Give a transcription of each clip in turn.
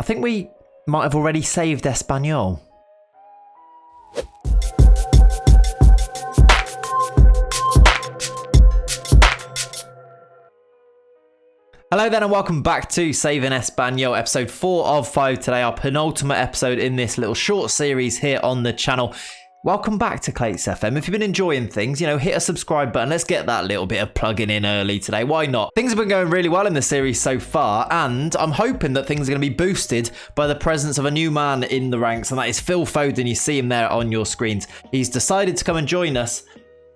I think we might have already saved Espanyol. Hello then and welcome back to Saving Espanyol, episode 4 of 5 today, our penultimate episode in this little short series here on the channel. Welcome back to Clayts FM. If you've been enjoying things, hit a subscribe button. Let's get that little bit of plugging in early today. Why not? Things have been going really well in the series so far, and I'm hoping that things are going to be boosted by the presence of a new man in the ranks, and that is Phil Foden. You see him there on your screens. He's decided to come and join us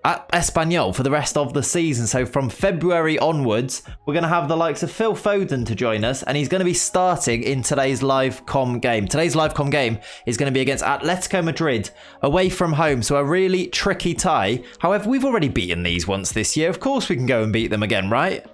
at Espanyol for the rest of the season. So from February onwards, we're going to have the likes of Phil Foden to join us, and he's going to be starting in today's live comm game. Today's live comm game is going to be against Atletico Madrid away from home, so a really tricky tie. However, we've already beaten these once this year. Of course we can go and beat them again, right?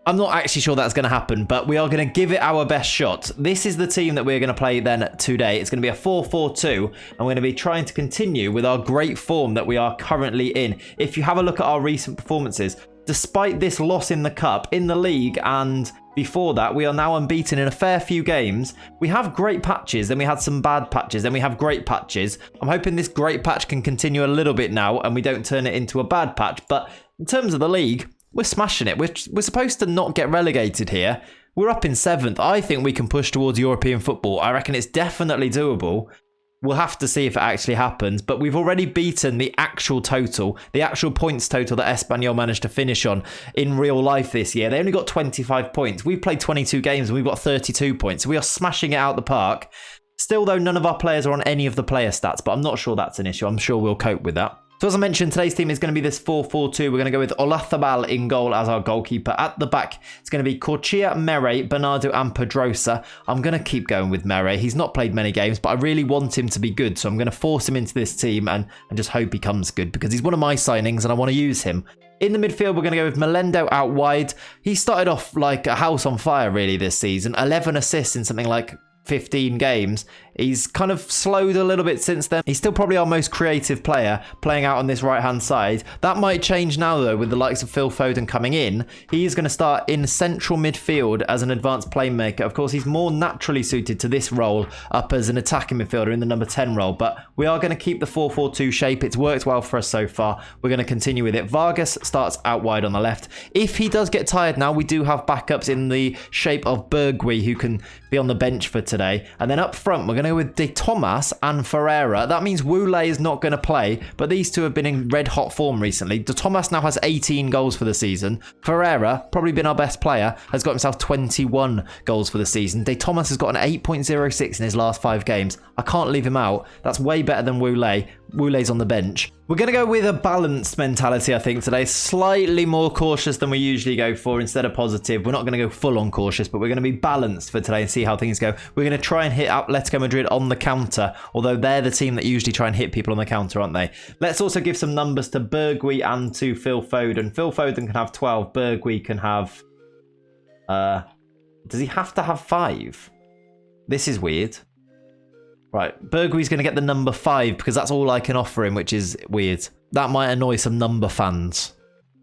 I'm not actually sure that's going to happen, but we are going to give it our best shot. This is the team that we're going to play then today. It's going to be a 4-4-2, and we're going to be trying to continue with our great form that we are currently in. If you have a look at our recent performances, despite this loss in the cup, in the league, and before that, we are now unbeaten in a fair few games. We have great patches, then we had some bad patches, then we have great patches. I'm hoping this great patch can continue a little bit now, and we don't turn it into a bad patch. But in terms of the league, we're smashing it. We're supposed to not get relegated here. We're up in 7th. I think we can push towards European football. I reckon it's definitely doable. We'll have to see if it actually happens. But we've already beaten the actual total, the actual points total that Espanyol managed to finish on in real life this year. They only got 25 points. We've played 22 games and we've got 32 points. So we are smashing it out the park. Still, though, none of our players are on any of the player stats, but I'm not sure that's an issue. I'm sure we'll cope with that. So as I mentioned, today's team is going to be this 4-4-2. We're going to go with Olazabal in goal as our goalkeeper. At the back, it's going to be Corchia, Mere, Bernardo and Pedrosa. I'm going to keep going with Mere. He's not played many games, but I really want him to be good. So I'm going to force him into this team and just hope he comes good because he's one of my signings and I want to use him. In the midfield, we're going to go with Melendo out wide. He started off like a house on fire really this season. 11 assists in something like 15 games. He's kind of slowed a little bit since then. He's still probably our most creative player playing out on this right hand side. That might change now though with the likes of Phil Foden coming in. He is going to start in central midfield as an advanced playmaker. Of course, he's more naturally suited to this role up as an attacking midfielder in the number 10 role, but we are going to keep the 4-4-2 shape. It's worked well for us so far. We're going to continue with it. Vargas starts out wide on the left. If he does get tired now, we do have backups in the shape of Bergui who can be on the bench for today. And then up front, we're going to go with De Thomas and Ferreira. That means Woole is not going to play, but these two have been in red hot form recently. De Thomas now has 18 goals for the season. Ferreira, probably been our best player, has got himself 21 goals for the season. De Thomas has got an 8.06 in his last 5 games. I can't leave him out. That's way better than Woole. Woole's on the bench. We're going to go with a balanced mentality, I think, today. Slightly more cautious than we usually go for instead of positive. We're not going to go full on cautious, but we're going to be balanced for today and see how things go. We're going to try and hit Atletico Madrid on the counter, although they're the team that usually try and hit people on the counter, aren't they? Let's also give some numbers to Bergui and to Phil Foden. Phil Foden can have 12. Bergui can have... does he have to have 5? This is weird. Right, Bergui's going to get the number 5 because that's all I can offer him, which is weird. That might annoy some number fans.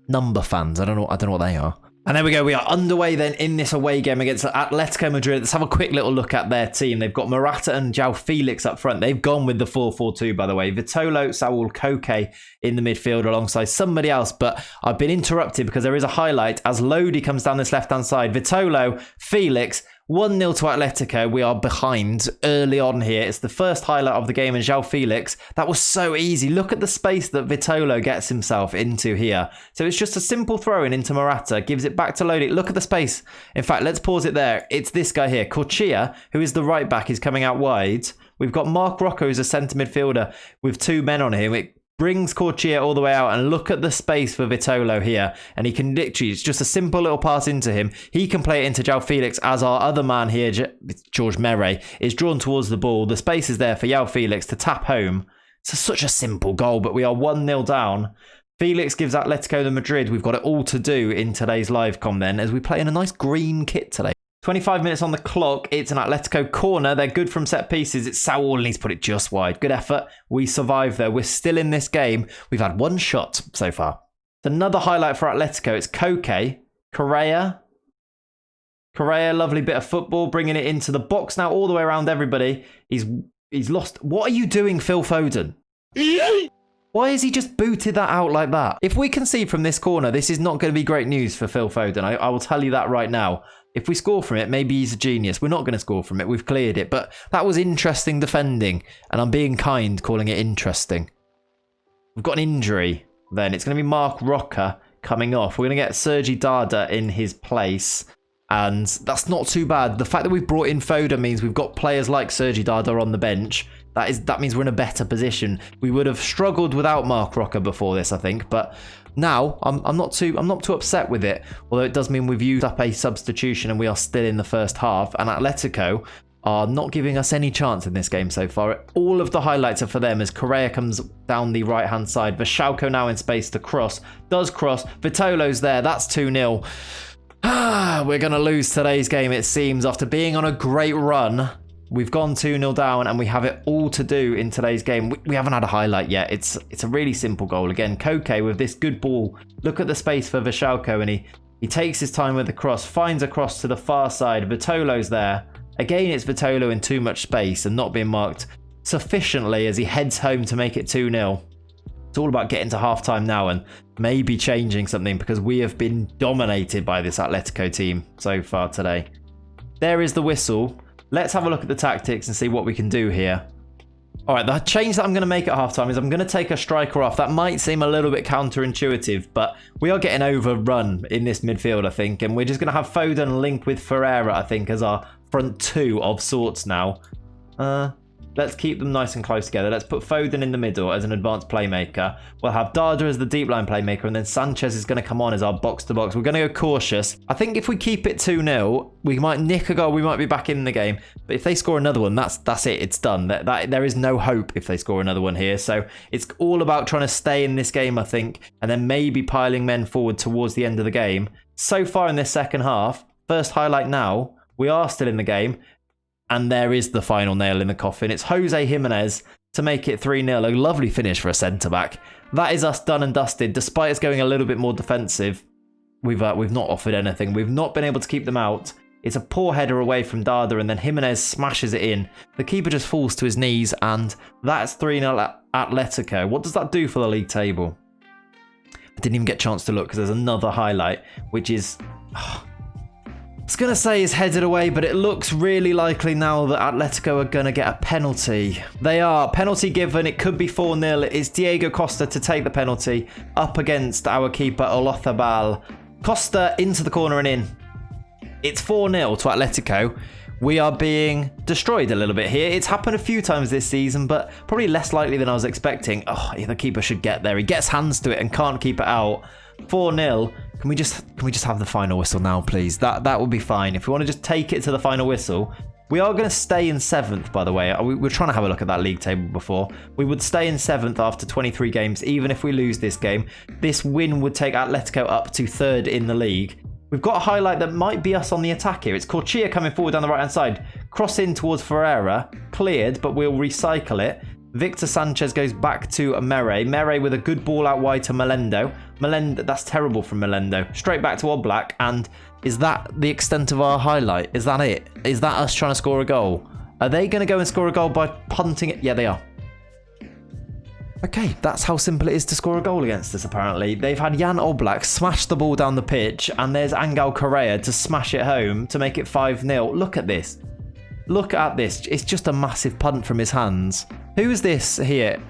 Number fans, I don't know what they are. And there we go, we are underway then in this away game against Atletico Madrid. Let's have a quick little look at their team. They've got Morata and João Felix up front. They've gone with the 4-4-2, by the way. Vitolo, Saúl, Koke in the midfield alongside somebody else. But I've been interrupted because there is a highlight as Lodi comes down this left-hand side. Vitolo, Felix, 1-0 to Atletico. We are behind early on here. It's the first highlight of the game, and João Felix, that was so easy. Look at the space that Vitolo gets himself into here. So it's just a simple throw-in into Morata, gives it back to Lodi. Look at the space. In fact, let's pause it there. It's this guy here. Corchia, who is the right back, is coming out wide. We've got Mark Rocco, who's a centre midfielder with 2 men on him. It brings Corchia all the way out, and look at the space for Vitolo here. And he can literally, it's just a simple little pass into him. He can play it into João Felix as our other man here, George Mere, is drawn towards the ball. The space is there for João Felix to tap home. It's such a simple goal, but we are 1-0 down. Felix gives Atletico de Madrid. We've got it all to do in today's live comm then, as we play in a nice green kit today. 25 minutes on the clock. It's an Atletico corner. They're good from set pieces. It's Saúl and he's put it just wide. Good effort. We survived there. We're still in this game. We've had 1 shot so far. Another highlight for Atletico. It's Koke, Correa, Correa, lovely bit of football, bringing it into the box now, all the way around everybody. He's lost. What are you doing, Phil Foden? Why has he just booted that out like that? If we concede from this corner, this is not going to be great news for Phil Foden. I will tell you that right now. If we score from it, maybe he's a genius. We're not going to score from it. We've cleared it. But that was interesting defending. And I'm being kind, calling it interesting. We've got an injury then. It's going to be Mark Roca coming off. We're going to get Sergi Dada in his place. And that's not too bad. The fact that we've brought in Foden means we've got players like Sergi Dada on the bench. That means we're in a better position. We would have struggled without Mark Roca before this, I think. But now I'm not too upset with it. Although it does mean we've used up a substitution and we are still in the first half. And Atletico are not giving us any chance in this game so far. All of the highlights are for them as Correa comes down the right-hand side. Vashalko now in space to cross. Does cross. Vitolo's there. That's 2-0. We're going to lose today's game, it seems. After being on a great run, we've gone 2-0 down and we have it all to do in today's game. We haven't had a highlight yet. It's a really simple goal. Again, Koke with this good ball. Look at the space for Vashalko and he takes his time with the cross, finds a cross to the far side. Vitolo's there. Again, it's Vitolo in too much space and not being marked sufficiently as he heads home to make it 2-0. It's all about getting to halftime now and maybe changing something because we have been dominated by this Atletico team so far today. There is the whistle. Let's have a look at the tactics and see what we can do here. All right, the change that I'm going to make at halftime is I'm going to take a striker off. That might seem a little bit counterintuitive, but we are getting overrun in this midfield, I think, and we're just going to have Foden linked with Ferreira, I think, as our front two of sorts now. Let's keep them nice and close together. Let's put Foden in the middle as an advanced playmaker. We'll have Dada as the deep line playmaker, and then Sanchez is going to come on as our box-to-box. We're going to go cautious. I think if we keep it 2-0, we might nick a goal. We might be back in the game. But if they score another one, that's it. It's done. There is no hope if they score another one here. So it's all about trying to stay in this game, I think, and then maybe piling men forward towards the end of the game. So far in this second half, first highlight now, we are still in the game. And there is the final nail in the coffin. It's Jose Jimenez to make it 3-0. A lovely finish for a centre-back. That is us done and dusted. Despite us going a little bit more defensive, we've not offered anything. We've not been able to keep them out. It's a poor header away from Dada, and then Jimenez smashes it in. The keeper just falls to his knees, and that's 3-0 Atletico. What does that do for the league table? I didn't even get a chance to look because there's another highlight, which is... I was going to say is headed away, but it looks really likely now that Atletico are going to get a penalty. They are. Penalty given. It could be 4-0. It's Diego Costa to take the penalty up against our keeper, Olothabal. Costa into the corner and in. It's 4-0 to Atletico. We are being destroyed a little bit here. It's happened a few times this season, but probably less likely than I was expecting. Oh, the keeper should get there. He gets hands to it and can't keep it out. 4-0. Can we just have the final whistle now, please? That would be fine. If we want to just take it to the final whistle. We are going to stay in 7th, by the way. We're trying to have a look at that league table before. We would stay in 7th after 23 games, even if we lose this game. This win would take Atletico up to 3rd in the league. We've got a highlight that might be us on the attack here. It's Corchia coming forward down the right-hand side. Cross in towards Ferreira. Cleared, but we'll recycle it. Victor Sanchez goes back to Mere. Mere with a good ball out wide to Melendo. Melendo, that's terrible from Melendo. Straight back to Oblak. And is that the extent of our highlight? Is that it? Is that us trying to score a goal? Are they going to go and score a goal by punting it? Yeah, they are. Okay, that's how simple it is to score a goal against us, apparently. They've had Jan Oblak smash the ball down the pitch, and there's Angel Correa to smash it home to make it 5-0. Look at this. Look at this. It's just a massive punt from his hands. Who's this here?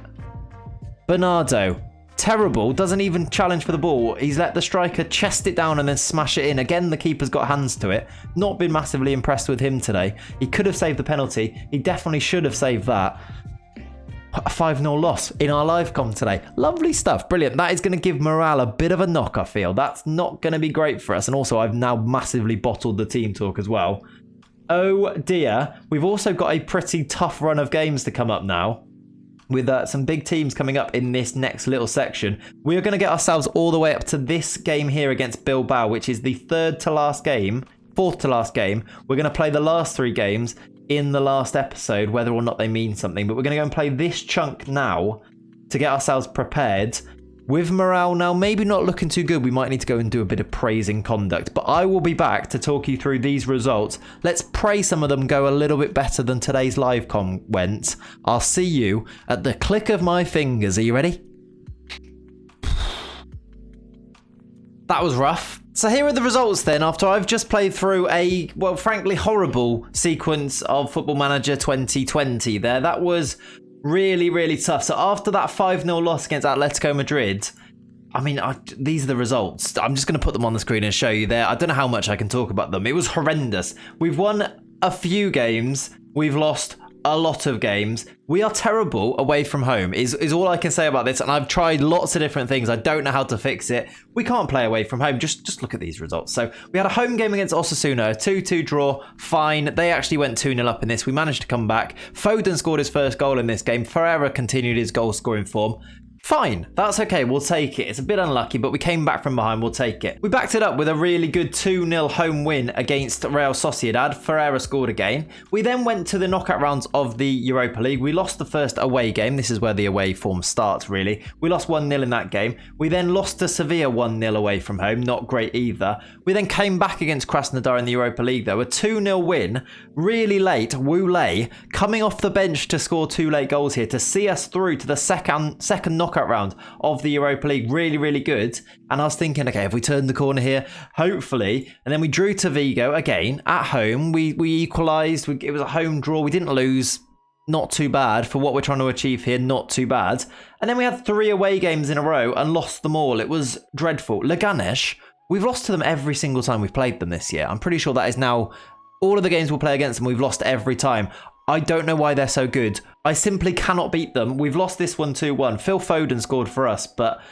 Bernardo. Terrible. Doesn't even challenge for the ball. He's let the striker chest it down and then smash it in. Again, the keeper's got hands to it. Not been massively impressed with him today. He could have saved the penalty. He definitely should have saved that. A 5-0 loss in our live comm today. Lovely stuff. Brilliant. That is going to give morale a bit of a knock, I feel. That's not going to be great for us. And also, I've now massively bottled the team talk as well. Oh dear. We've also got a pretty tough run of games to come up now, with some big teams coming up in this next little section. We are going to get ourselves all the way up to this game here against Bilbao, which is the 4th to last game. We're going to play the last 3 games in the last episode, whether or not they mean something. But we're going to go and play this chunk now to get ourselves prepared. with morale now maybe not looking too good, we might need to go and do a bit of praising conduct. But I will be back to talk you through these results. Let's pray some of them go a little bit better than today's live comm went. I'll see you at the click of my fingers. Are you ready? That was rough. So here are the results then, after I've just played through a, well, frankly horrible sequence of Football Manager 2020 there. That was really, really tough. So after that 5-0 loss against Atletico Madrid, I mean, these are the results. I'm just going to put them on the screen and show you there. I don't know how much I can talk about them. It was horrendous. We've won a few games. We've lost a lot of games. We are terrible away from home is all I can say about this, and I've tried lots of different things. I don't know how to fix it. We can't play away from home. Just look at these results. So we had a home game against Osasuna, a 2-2 draw, fine. They actually went 2-0 up in this. We managed to come back. Foden scored his first goal in this game. Ferreira continued his goal scoring form. Fine, that's okay, we'll take it. It's a bit unlucky, but we came back from behind, we'll take it. We backed it up with a really good 2-0 home win against Real Sociedad. Ferreira scored again. We then went to the knockout rounds of the Europa League. We lost the first away game. This is where the away form starts, really. We lost 1-0 in that game. We then lost to Sevilla 1-0 away from home. Not great either. We then came back against Krasnodar in the Europa League, though. A 2-0 win, really late. Wule coming off the bench to score 2 late goals here to see us through to the second knockout round of the Europa League. Really, really good. And I was thinking, okay, if we turned the corner here, hopefully. And then we drew to Vigo again at home. We equalised. It was a home draw. We didn't lose. Not too bad for what we're trying to achieve here. Not too bad. And then we had 3 away games in a row and lost them all. It was dreadful. Leganes, we've lost to them every single time we've played them this year. I'm pretty sure that is now all of the games we'll play against them. We've lost every time. I don't know why they're so good. I simply cannot beat them. We've lost this one 2-1. Phil Foden scored for us, but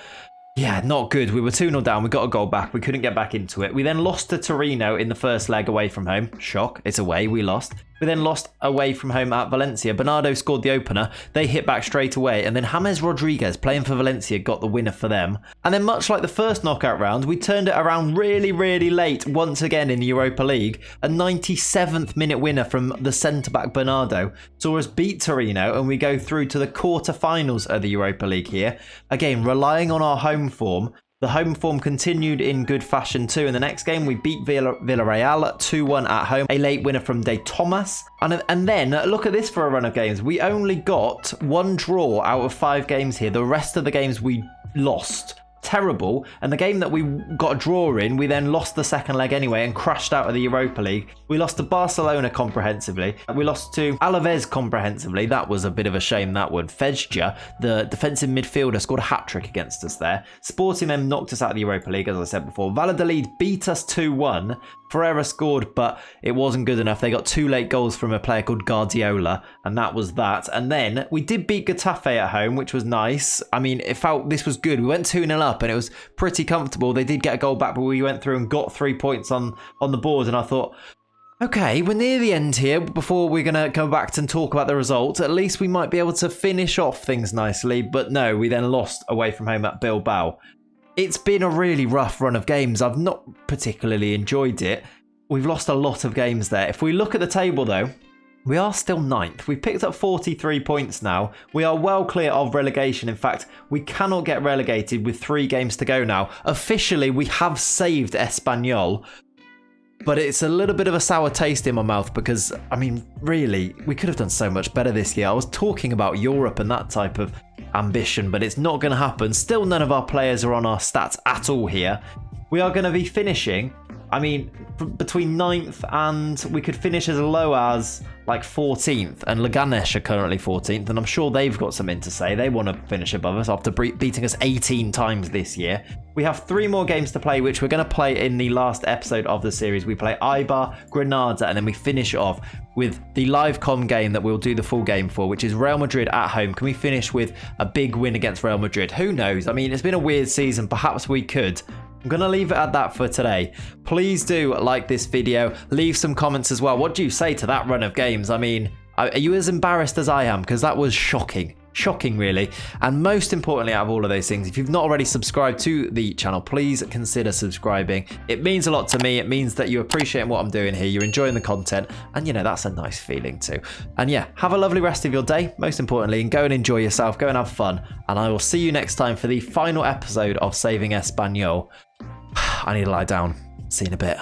yeah, not good. We were 2-0 down. We got a goal back. We couldn't get back into it. We then lost to Torino in the first leg away from home. Shock. It's away. We lost. We then lost away from home at Valencia. Bernardo scored the opener. They hit back straight away. And then James Rodriguez, playing for Valencia, got the winner for them. And then much like the first knockout round, we turned it around really, really late once again in the Europa League. A 97th minute winner from the centre-back Bernardo saw us beat Torino, and we go through to the quarter-finals of the Europa League here. Again, relying on our home form. The home form continued in good fashion too. In the next game, we beat Villarreal 2-1 at home. A late winner from De Thomas. And then, look at this for a run of games. We only got 1 draw out of 5 games here. The rest of the games we lost. Terrible. And the game that we got a draw in, we then lost the second leg anyway and crashed out of the Europa League. We lost to Barcelona comprehensively. We lost to Alaves comprehensively. That was a bit of a shame, that one. Fejja, the defensive midfielder, scored a hat-trick against us there. Sporting them knocked us out of the Europa League, as I said before. Valladolid beat us 2-1. Ferreira scored, but it wasn't good enough. They got 2 late goals from a player called Guardiola, and that was that. And then we did beat Getafe at home, which was nice. I mean, it felt this was good. We went 2-0 up, and it was pretty comfortable. They did get a goal back, but we went through and got 3 points on the board, and I thought, okay, we're near the end here. Before we're going to go back and talk about the results, at least we might be able to finish off things nicely. But no, we then lost away from home at Bilbao. It's been a really rough run of games. I've not particularly enjoyed it. We've lost a lot of games there. If we look at the table, though, we are still 9th. We've picked up 43 points now. We are well clear of relegation. In fact, we cannot get relegated with 3 games to go now. Officially, we have saved Espanyol. But it's a little bit of a sour taste in my mouth because, I mean, really, we could have done so much better this year. I was talking about Europe and that type of ambition, but it's not going to happen. Still, none of our players are on our stats at all here. We are going to be finishing, I mean, between 9th and we could finish as low as like 14th, and Leganes are currently 14th, and I'm sure they've got something to say. They want to finish above us after beating us 18 times this year. We have 3 more games to play, which we're going to play in the last episode of the series. We play Eibar, Granada, and then we finish off with the live comm game that we'll do the full game for, which is Real Madrid at home. Can we finish with a big win against Real Madrid? Who knows? I mean, it's been a weird season. Perhaps we could. I'm going to leave it at that for today. Please do like this video. Leave some comments as well. What do you say to that run of games? I mean, are you as embarrassed as I am? Because that was shocking. Shocking, really. And most importantly, out of all of those things, if you've not already subscribed to the channel, please consider subscribing. It means a lot to me. It means that you appreciate what I'm doing here. You're enjoying the content. And, you know, that's a nice feeling too. And yeah, have a lovely rest of your day, most importantly, and go and enjoy yourself. Go and have fun. And I will see you next time for the final episode of Saving Espanyol. I need to lie down. See you in a bit.